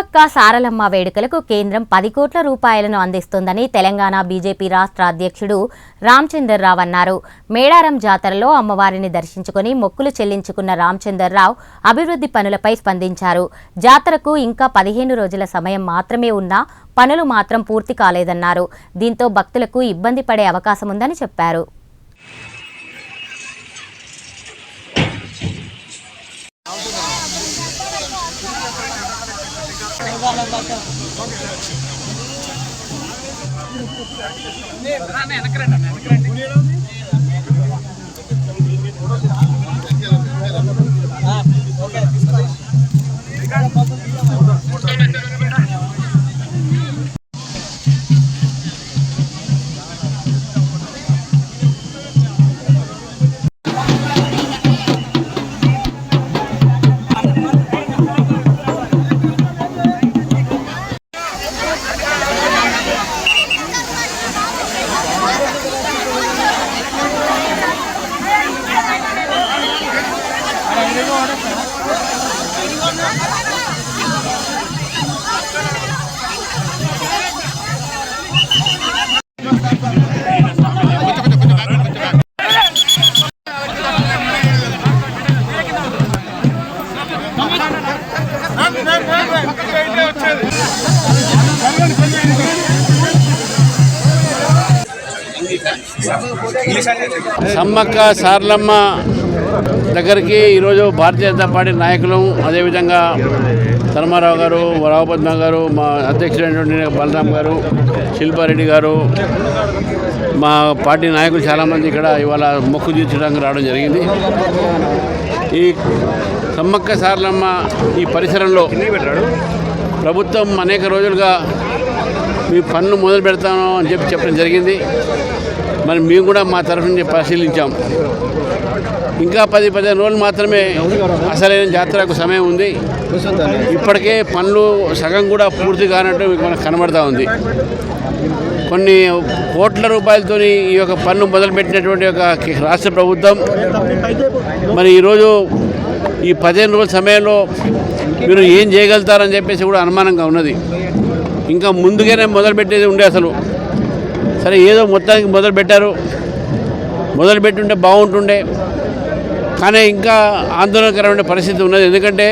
సమ్మక్క సారలమ్మ వేడుకలకు కేంద్రం 10 కోట్ల రూపాయలను అందిస్తుందని తెలంగాణ బీజేపీ రాష్ట్ర అధ్యక్షుడు రామచందర్రావు అన్నారు. మేడారం జాతరలో అమ్మవారిని దర్శించుకుని మొక్కులు చెల్లించుకున్న రామచందర్రావు అభివృద్ధి పనులపై స్పందించారు. జాతరకు ఇంకా 15 రోజుల సమయం మాత్రమే ఉన్నా పనులు మాత్రం పూర్తి కాలేదన్నారు. దీంతో భక్తులకు ఇబ్బంది పడే అవకాశం ఉందని చెప్పారు. సమ్మక్క సారలమ్మ దగ్గరికి ఈరోజు భారతీయ జనతా పార్టీ నాయకులు, అదేవిధంగా ధర్మారావు గారు, రావుపద్మ గారు, మా అధ్యక్షుడైనటువంటి బలరాం గారు, శిల్పారెడ్డి గారు, మా పార్టీ నాయకులు చాలామంది ఇక్కడ ఇవాళ మొక్కు తీర్చడానికి రావడం జరిగింది. ఈ సమ్మక్క సారలమ్మ ఈ పరిసరంలో ప్రభుత్వం అనేక రోజులుగా మీ పనులు మొదలు పెడతాను అని చెప్పడం జరిగింది. మరి మేము కూడా మా తరఫు నుంచి పరిశీలించాం. ఇంకా 10-15 రోజులు మాత్రమే అసలైన జాతరకు సమయం ఉంది. ఇప్పటికే పనులు సగం కూడా పూర్తి కానట్టు మనకు కనబడతా ఉంది. కొన్ని కోట్ల రూపాయలతో ఈ యొక్క పనులు మొదలుపెట్టినటువంటి ఒక రాష్ట్ర ప్రభుత్వం మరి ఈరోజు ఈ 15 రోజుల సమయంలో మీరు ఏం చేయగలుగుతారని చెప్పేసి కూడా అనుమానంగా ఉన్నది. ఇంకా ముందుగానే మొదలుపెట్టేది ఉండే అసలు. సరే, ఏదో మొత్తానికి మొదలుపెట్టుంటే బాగుంటుండే, కానీ ఇంకా ఆందోళనకరమైన పరిస్థితి ఉన్నది. ఎందుకంటే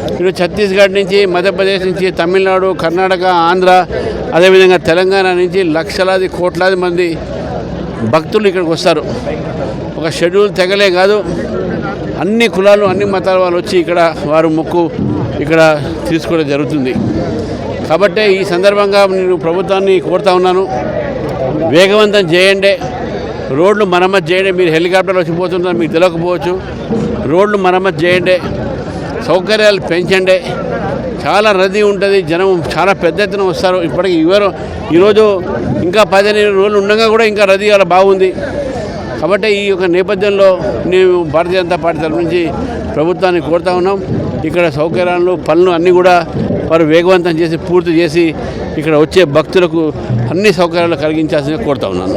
ఇప్పుడు ఛత్తీస్గఢ్ నుంచి, మధ్యప్రదేశ్ నుంచి, తమిళనాడు, కర్ణాటక, ఆంధ్ర, అదేవిధంగా తెలంగాణ నుంచి లక్షలాది కోట్లాది మంది భక్తులు ఇక్కడికి వస్తారు. ఒక షెడ్యూల్ తెగలే కాదు, అన్ని కులాలు, అన్ని మతాల వాళ్ళు వచ్చి ఇక్కడ వారు మొక్కు ఇక్కడ తీసుకోవడం జరుగుతుంది. కాబట్టి ఈ సందర్భంగా నేను ప్రభుత్వాన్ని కోరుతా ఉన్నాను, వేగవంతం చేయండి, రోడ్లు మరమ్మతు చేయండి. మీరు హెలికాప్టర్లు వచ్చిపోతున్నారు, మీకు తెలియకపోవచ్చు. రోడ్లు మరమ్మతు చేయండి, సౌకర్యాలు పెంచండి. చాలా రద్దీ ఉంటుంది, జనం చాలా పెద్ద ఎత్తున వస్తారు. ఇప్పటికీ ఈరోజు ఇంకా 15 రోజులు ఉండగా కూడా ఇంకా రద్దీ అలా బాగుంది. కాబట్టి ఈ యొక్క నేపథ్యంలో నేను భారతీయ జనతా పార్టీ తరఫు నుంచి ప్రభుత్వాన్ని కోరుతా ఉన్నాం, ఇక్కడ సౌకర్యాలు, పనులు అన్నీ కూడా వారు వేగవంతం చేసి పూర్తి చేసి ఇక్కడ వచ్చే భక్తులకు అన్ని సౌకర్యాలు కలిగించాల్సిందిగా కోరుతా ఉన్నాను.